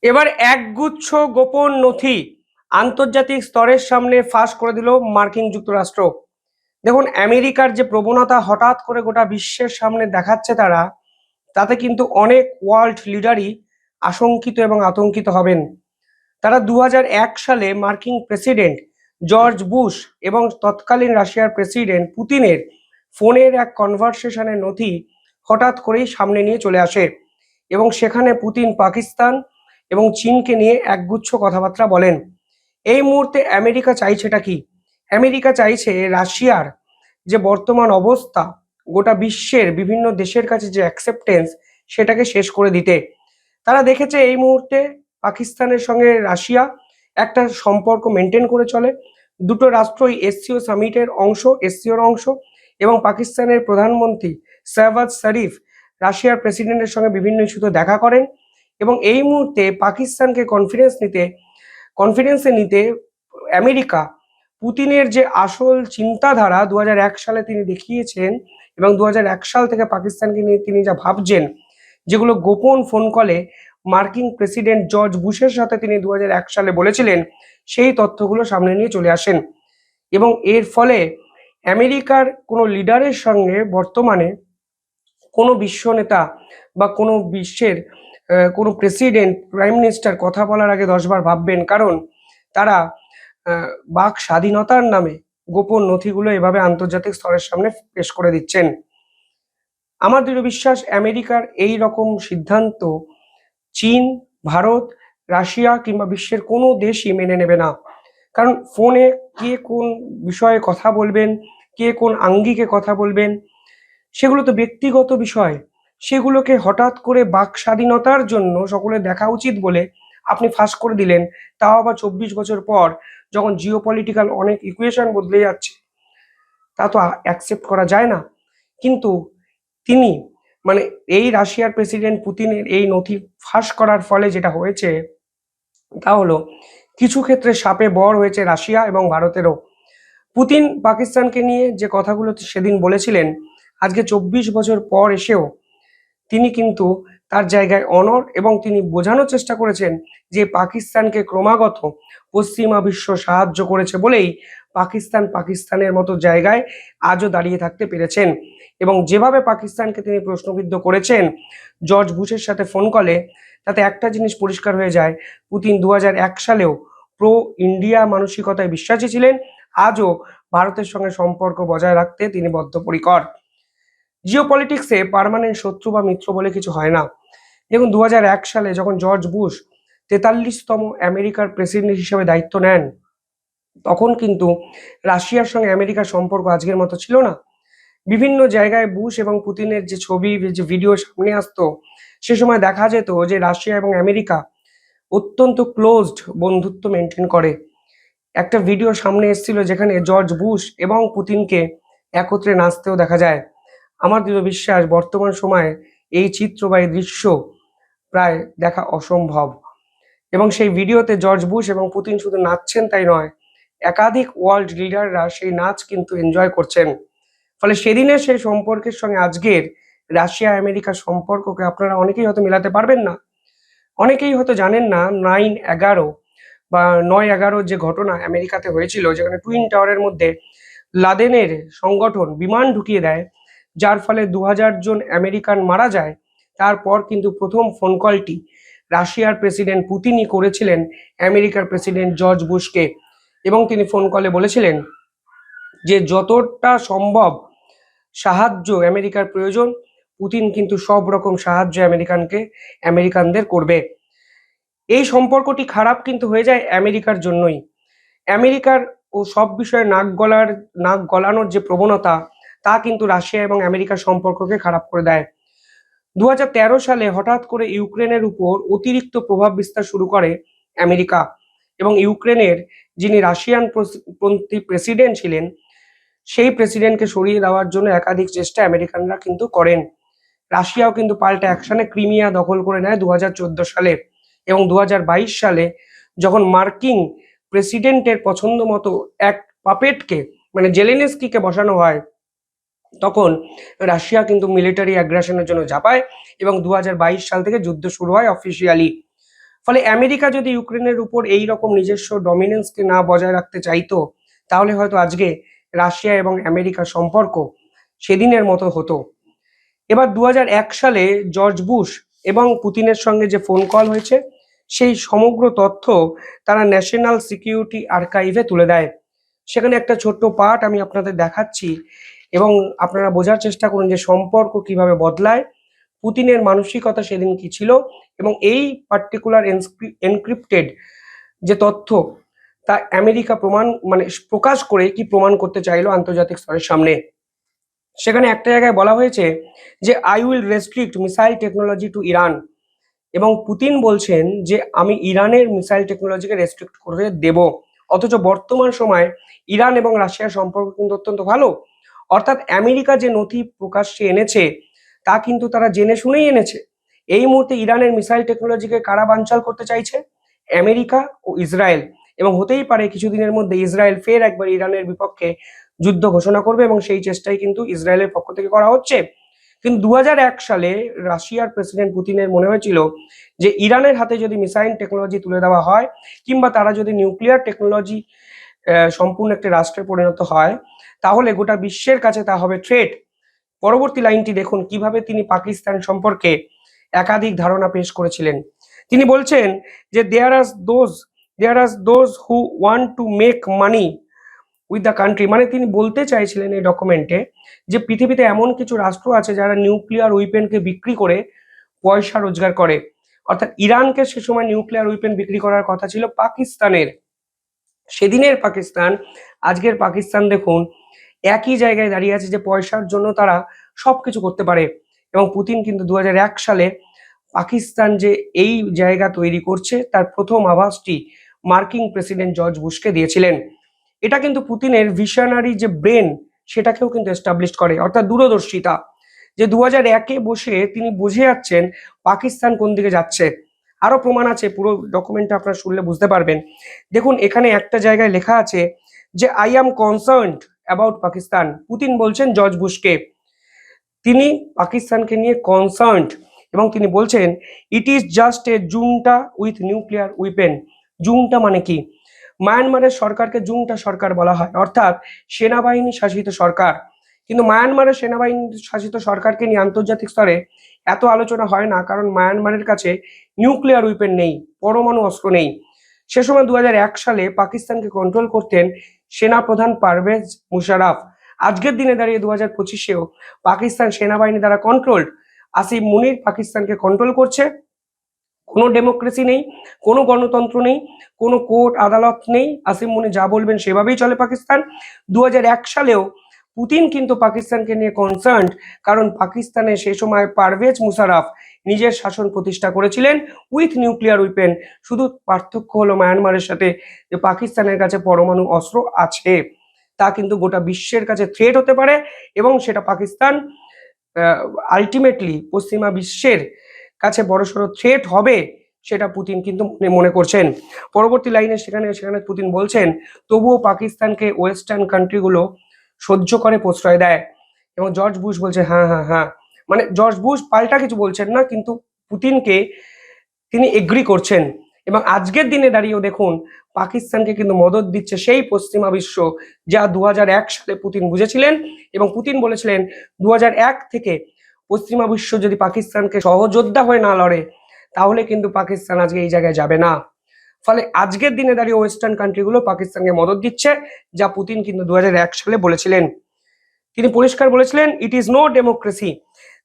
এবার একগুচ্ছ গোপন নথি আন্তর্জাতিক স্তরের সামনে ফাঁস করে দিল মার্কিন যুক্তরাষ্ট্র। দেখুন, আমেরিকার যে প্রবণতা হঠাৎ করে গোটা বিশ্বের সামনে দেখাচ্ছে তারা, তাতে কিন্তু অনেক ওয়ার্ল্ড লিডারই আশঙ্কিত এবং আতঙ্কিত হবেন। তারা 2001 সালে মার্কিন প্রেসিডেন্ট জর্জ বুশ এবং তৎকালীন রাশিয়ার প্রেসিডেন্ট পুতিনের ফোনের এক কনভারসেশনের নথি হঠাৎ করেই সামনে নিয়ে চলে আসে এবং সেখানে পুতিন পাকিস্তান এবং চীনকে নিয়ে একগুচ্ছ কথাবার্তা বলেন। এই মুহূর্তে আমেরিকা চাইছেটা কি? আমেরিকা চাইছে রাশিয়ার যে বর্তমান অবস্থা, গোটা বিশ্বের বিভিন্ন দেশের কাছে যে অ্যাকসেপ্টেন্স, সেটাকে শেষ করে দিতে। তারা দেখেছে এই মুহূর্তে পাকিস্তানের সঙ্গে রাশিয়া একটা সম্পর্ক মেনটেন করে চলে। দুটো রাষ্ট্রই এসসিও সামিটের অংশ, এসসিওর অংশ, এবং পাকিস্তানের প্রধানমন্ত্রী শাহবাজ শরীফ রাশিয়ার প্রেসিডেন্টের সঙ্গে বিভিন্ন ইস্যুতে দেখা করেন এবং এই মুহূর্তে পাকিস্তানকে কনফিডেন্সে নিতে আমেরিকা পুতিনের যে আসল চিন্তাধারা 2001 সালে তিনি দেখিয়েছেন এবং 2001 সাল থেকে পাকিস্তানকে নিয়ে তিনি যা ভাবছেন, যেগুলো গোপন ফোন কলে মার্কিন প্রেসিডেন্ট জর্জ বুশের সাথে তিনি 2001 সালে বলেছিলেন, সেই তথ্যগুলো সামনে নিয়ে চলে আসেন। এবং এর ফলে আমেরিকার কোনো লিডারের সঙ্গে বর্তমানে কোনো বিশ্ব নেতা বা কোনো বিশ্বের কোনো প্রেসিডেন্ট, প্রাইম মিনিস্টার কথা বলার আগে 10 বার ভাববেন, কারণ তারা বাক স্বাধীনতার নামে গোপন নথিগুলো এভাবে আন্তর্জাতিক স্তরের সামনে পেশ করে দিচ্ছেন। আমার দৃঢ় বিশ্বাস আমেরিকার এই রকম সিদ্ধান্ত চীন, ভারত, রাশিয়া কিংবা বিশ্বের কোনো দেশই মেনে নেবে না। কারণ ফোনে কে কোন বিষয়ে কথা বলবেন, কে কোন আঙ্গিকে কথা বলবেন, সেগুলো তো ব্যক্তিগত বিষয়। সেগুলোকে হঠাৎ করে বাক স্বাধীনতার জন্য সকলে দেখা উচিত বলে আপনি ফাঁস করে দিলেন, তাও আবার 24 বছর পর, যখন জিওপলিটিক্যাল অনেক ইকুয়েশন বদলে যাচ্ছে। তা তো অ্যাকসেপ্ট করা যায় না। কিন্তু তিনি মানে এই রাশিয়ার প্রেসিডেন্ট পুতিনের এই নথি ফাঁস করার ফলে যেটা হয়েছে তা হলো কিছু ক্ষেত্রে সাপে বর হয়েছে রাশিয়া এবং ভারতেরও। পুতিন পাকিস্তানকে নিয়ে যে কথাগুলো সেদিন বলেছিলেন, আজকে 24 বছর পর এসেও তিনি কিন্তু তার জায়গায় অনড় এবং তিনি বোঝানোর চেষ্টা করেছেন যে পাকিস্তানকে ক্রমাগত পশ্চিমা বিশ্ব সাহায্য করেছে বলেই পাকিস্তানের মতো জায়গায় আজও দাঁড়িয়ে থাকতে পেরেছেন। এবং যেভাবে পাকিস্তানকে তিনি প্রশ্নবিদ্ধ করেছেন জর্জ বুশের সাথে ফোন কলে, তাতে একটা জিনিস পরিষ্কার হয়ে যায়, পুতিন 2001 সালেও প্রো ইন্ডিয়া মানসিকতায় বিশ্বাসী ছিলেন, আজও ভারতের সঙ্গে সম্পর্ক বজায় রাখতে তিনি বদ্ধপরিকর। জিওপলিটিক্সে পার্মানেন্ট শত্রু বা মিত্র বলে কিছু হয় না। দেখুন, 2001 সালে যখন জর্জ বুশ 43তম আমেরিকার প্রেসিডেন্ট হিসেবে দায়িত্ব নেন, তখন কিন্তু রাশিয়ার সঙ্গে আমেরিকার সম্পর্ক আজকের মতো ছিল না। বিভিন্ন জায়গায় বুশ এবং পুতিনের যে ছবি, যে ভিডিও সামনে আসতো, সে সময় দেখা যেত যে রাশিয়া এবং আমেরিকা অত্যন্ত ক্লোজড বন্ধুত্ব মেনটেন করে। একটা ভিডিও সামনে এসেছিল যেখানে জর্জ বুশ এবং পুতিনকে একত্রে নাচতেও দেখা যায়। আমার দৃঢ় বিশ্বাস বর্তমান সময়ে এই চিত্র বা এই দৃশ্য প্রায় দেখা অসম্ভব। এবং সেই ভিডিওতে জর্জ বুশ এবং পুতিন শুধু নাচছেন তাই নয়, একাধিক ওয়ার্ল্ড লিডাররা সেই নাচ কিন্তু এনজয় করছেন। ফলে সেদিনের সেই সম্পর্কের সঙ্গে আজকের রাশিয়া আমেরিকার সম্পর্ককে আপনারা অনেকেই হয়তো মেলাতে পারবেন না। অনেকেই হয়তো জানেন না 9/11 বা 9/11 যে ঘটনা আমেরিকাতে হয়েছিল, যেখানে টুইন টাওয়ারের মধ্যে লাদেনের সংগঠন বিমান ঢুকিয়ে দেয়, যার ফলে 2000 জন আমেরিকান মারা যায়। তারপর কিন্তু প্রথম ফোন কলটি রাশিয়ার প্রেসিডেন্ট পুতিনই করেছিলেন আমেরিকার প্রেসিডেন্ট জর্জ বুশকে, এবং তিনি ফোন কলে বলেছিলেন যে যতটা সম্ভব সাহায্য আমেরিকার প্রয়োজন, পুতিন কিন্তু সব রকম সাহায্য আমেরিকানদের করবে। এই সম্পর্কটি খারাপ কিন্তু হয়ে যায় আমেরিকার জন্যই। আমেরিকার ও সব বিষয়ে নাক গলানোর যে প্রবণতা, তা কিন্তু রাশিয়া এবং আমেরিকার সম্পর্ককে খারাপ করে দেয়। 2013 সালে হঠাৎ করে ইউক্রেনের উপর অতিরিক্ত প্রভাব বিস্তার শুরু করে আমেরিকা, এবং ইউক্রেনের যিনি রাশিয়ান পন্থী প্রেসিডেন্ট ছিলেন, সেই প্রেসিডেন্টকে সরিয়ে দেওয়ার জন্য একাধিক চেষ্টা আমেরিকানরা কিন্তু করেন। রাশিয়াও কিন্তু পাল্টা অ্যাকশনে ক্রিমিয়া দখল করে নেয় 2014 সালে, এবং 2022 সালে যখন মার্কিন প্রেসিডেন্টের পছন্দ মতো এক পাপেটকে মানে জেলেনস্কিকে বসানো হয়, তখন রাশিয়া কিন্তু মিলিটারি অ্যাগ্রেশনের জন্য ঝাঁপায় এবং 2022 সাল থেকে যুদ্ধ শুরু হয় অফিসিয়ালি। ফলে আমেরিকা যদি ইউক্রেনের উপর এই রকম নিজস্ব ডমিনেন্সকে না বজায় রাখতে চাইতো, তাহলে হয়তো আজকে রাশিয়া এবং আমেরিকার সম্পর্ক সেদিনের মতো হতো। এবার 2001 সালে জর্জ বুশ এবং পুতিনের সঙ্গে যে ফোন কল হয়েছে, সেই সমগ্র তথ্য তারা ন্যাশনাল সিকিউরিটি আর্কাইভে তুলে দেয়। সেখানে একটা ছোট্ট পার্ট আমি আপনাদের দেখাচ্ছি, এবং আপনারা বোঝার চেষ্টা করুন যে সম্পর্ক কিভাবে বদলায়, পুতিনের মানসিকতা সেদিন কি ছিল, এবং এই পার্টিকুলার এনক্রিপ্টেড যে তথ্য তা আমেরিকা প্রকাশ করে কি প্রমাণ করতে চাইলো আন্তর্জাতিক স্তরের সামনে। সেখানে একটা জায়গায় বলা হয়েছে যে I will restrict missile technology to Iran, এবং পুতিন বলছেন যে আমি ইরানের মিসাইল টেকনোলজিকে রেস্ট্রিক্ট করে দেব। অথচ বর্তমান সময়ে ইরান এবং রাশিয়ার সম্পর্ক কিন্তু অত্যন্ত ভালো। অর্থাৎ আমেরিকা যে নথি প্রকাশ্যে এনেছে তা কিন্তু তারা জেনে শুনেই এনেছে। এই মুহূর্তে ইরানের মিসাইল টেকনোলজিকে কারা বানচাল করতে চাইছে? আমেরিকা ও ইসরায়েল। এবং হতেই পারে কিছুদিনের মধ্যে ইসরায়েল ফের একবার ইরানের বিপক্ষে যুদ্ধ ঘোষণা করবে, এবং সেই চেষ্টাই কিন্তু ইসরায়েলের পক্ষ থেকে করা হচ্ছে। কিন্তু 2001 সালে রাশিয়ার প্রেসিডেন্ট পুতিনের মনে হয়েছিল যে ইরানের হাতে যদি মিসাইল টেকনোলজি তুলে দেওয়া হয়, কিংবা তারা যদি নিউক্লিয়ার টেকনোলজি সম্পূর্ণ একটি রাষ্ট্রে পরিণত হয়, তাহলে গোটা বিশ্বের কাছে তা হবে থ্রেট। পরবর্তী লাইনটি দেখুন কিভাবে তিনি পাকিস্তান সম্পর্কে একাধিক ধারণা পেশ করেছিলেন। তিনি বলছেন যে there are those who want to make money with the country, মানে তিনি বলতে চাইছিলেন এই ডকুমেন্টে যে পৃথিবীতে এমন কিছু রাষ্ট্র আছে যারা নিউক্লিয়ার উইপেনকে বিক্রি করে পয়সা রোজগার করে। অর্থাৎ ইরানকে সে সময় নিউক্লিয়ার উইপেন বিক্রি করার কথা ছিল পাকিস্তানের। সেদিনের পাকিস্তান, আজকের পাকিস্তান দেখুন একই জায়গায় দাঁড়িয়ে আছে যে পয়সার জন্য তারা সবকিছু করতে পারে। এবং পুতিন কিন্তু 2001 সালে পাকিস্তান যে এই জায়গা তৈরি করছে তার প্রথম আভাসটি মার্কিন প্রেসিডেন্ট জর্জ বুশকে দিয়েছিলেন। এটা কিন্তু পুতিনের ভিশনারি যে ব্রেন সেটাকেও কিন্তু এস্টাবলিশ করে, অর্থাৎ দূরদর্শিতা, যে 2001-এ বসে তিনি বুঝে যাচ্ছেন পাকিস্তান কোন দিকে যাচ্ছে। আরো প্রমাণ আছে, পুরো ডকুমেন্টটা আপনারা শুনলে বুঝতে পারবেন। দেখুন এখানে একটা জায়গায় লেখা আছে যে I am concerned about Pakistan. Putin বলছেন জর্জ বুশকে, তিনি পাকিস্তানকে নিয়ে কনসার্নড, এবং তিনি বলছেন it is just a junta with nuclear weapon. Junta মানে কি? মায়ানমারের সরকারকে জুনটা সরকার বলা হয়, অর্থাৎ সেনাবাহিনী শাসিত সরকার। কিন্তু মায়ানমারের সেনাবাহিনী শাসিত সরকারকে নিয়ে আন্তর্জাতিক স্তরে এত আলোচনা হয় না, কারণ মায়ানমারের কাছে নিউক্লিয়ার উইপেন নেই, পরমাণু অস্ত্র নেই। সে সময় 2001 সালে পাকিস্তানকে কন্ট্রোল করতেন সেনাপ্রধান পারভেজ মুশারফ। আজকের দিনে দাঁড়িয়ে 2025-এও পাকিস্তান সেনাবাহিনী দ্বারা কন্ট্রোলড। আসিফ মুনির পাকিস্তানকে কন্ট্রোল করছে। কোনো ডেমোক্রেসি নেই, কোনো গণতন্ত্র নেই, কোনো কোর্ট আদালত নেই। আসিফ মুনি যা বলবেন সেভাবেই চলে পাকিস্তান। 2001 সালেও পুতিন কিন্তু পাকিস্তানকে নিয়ে কনসার্নড, কারণ পাকিস্তানে সে সময় পারভেজ মুশারফ নিজের শাসন প্রতিষ্ঠা করেছিলেন উইথ নিউক্লিয়ার উইপেন। শুধু পার্থক্য হলো মায়ানমারের সাথে যে পাকিস্তানের কাছে পরমাণু অস্ত্র আছে। তা কিন্তু গোটা বিশ্বের কাছে থ্রেট হতে পারে, এবং সেটা পাকিস্তান আলটিমেটলি পশ্চিমা বিশ্বের কাছে বড়সড় থ্রেট হবে, সেটা পুতিন কিন্তু মনে করছেন। পরবর্তী লাইনে সেখানে পুতিন বলছেন তবুও পাকিস্তানকে ওয়েস্টার্ন কান্ট্রিগুলো সহ্য করে প্রশ্রয় দেয়। এবং জর্জ বুশ বলছে হ্যাঁ হ্যাঁ হ্যাঁ, মানে জর্জ বুশ পাল্টা কিছু বলছেন না, কিন্তু পুতিনকে তিনি এগ্রি করছেন। এবং আজকের দিনে দাঁড়িয়েও দেখুন পাকিস্তানকে কিন্তু মদদ দিচ্ছে সেই পশ্চিমা বিশ্ব, যা 2001 সালে পুতিন বুঝেছিলেন। এবং পুতিন বলেছিলেন 2001 থেকে পশ্চিমা বিশ্ব যদি পাকিস্তানকে সহযোদ্ধা হয়ে না লড়ে, তাহলে কিন্তু পাকিস্তান আজকে এই জায়গায় যাবে না। ফলে আজকের দিনে দাঁড়িয়ে ওয়েস্টার্ন কান্ট্রিগুলো পাকিস্তানকে মদদ দিচ্ছে, যা পুতিন কিন্তু 2001 সালে বলেছিলেন। তিনি পরিষ্কার বলেছিলেন it is no democracy,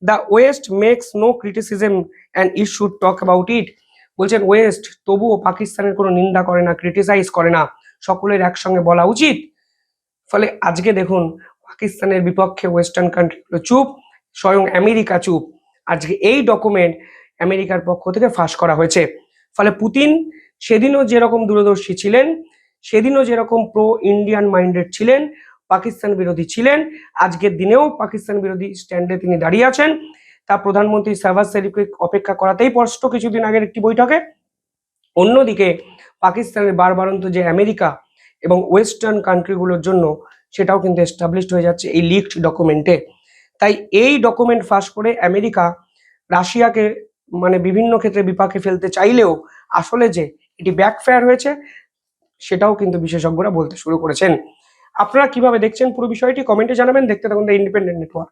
the West makes no criticism and it should talk about it. বলছেন ওয়েস্ট তবুও পাকিস্তানের কোনো নিন্দা করে না, ক্রিটিসাইজ করে না, সকলের একসঙ্গে বলা উচিত। ফলে আজকে দেখুন পাকিস্তানের বিপক্ষে ওয়েস্টার্ন কান্ট্রিগুলো চুপ, স্বয়ং আমেরিকা চুপ। আজকে এই ডকুমেন্ট আমেরিকার পক্ষ থেকে ফাঁস করা হয়েছে। ফলে পুতিন সেদিনও যেরকম দূরদর্শী ছিলেন, সেদিনও যেরকম প্রো ইন্ডিয়ান মাইন্ডেড ছিলেন, পাকিস্তান বিরোধী ছিলেন, আজকের দিনেও পাকিস্তান বিরোধী স্ট্যান্ডে তিনি দাঁড়িয়ে আছেন। তা প্রধানমন্ত্রী শাহবাজ শরীফকে অপেক্ষা করাতেই স্পষ্ট কিছুদিন আগের একটি বৈঠকে। অন্যদিকে পাকিস্তানের বারবারন্ত যে আমেরিকা এবং ওয়েস্টার্ন কান্ট্রিগুলোর জন্য, সেটাও কিন্তু এস্টাবলিশড হয়ে যাচ্ছে এই লিকড ডকুমেন্টে। তাই এই ডকুমেন্ট ফাঁস করে আমেরিকা রাশিয়াকে বিভিন্ন ক্ষেত্রে বিপাকে ফেলতে চাইলেও আসলে যে এটি ব্যাকফায়ার হয়েছে সেটাও কিন্তু বিশেষজ্ঞরা বলতে শুরু করেছেন। আপনারা কিভাবে দেখছেন পুরো বিষয়টি কমেন্টে জানাবেন। দেখতে থাকুন দ্য ইন্ডিপেন্ডেন্ট নেটওয়ার্ক।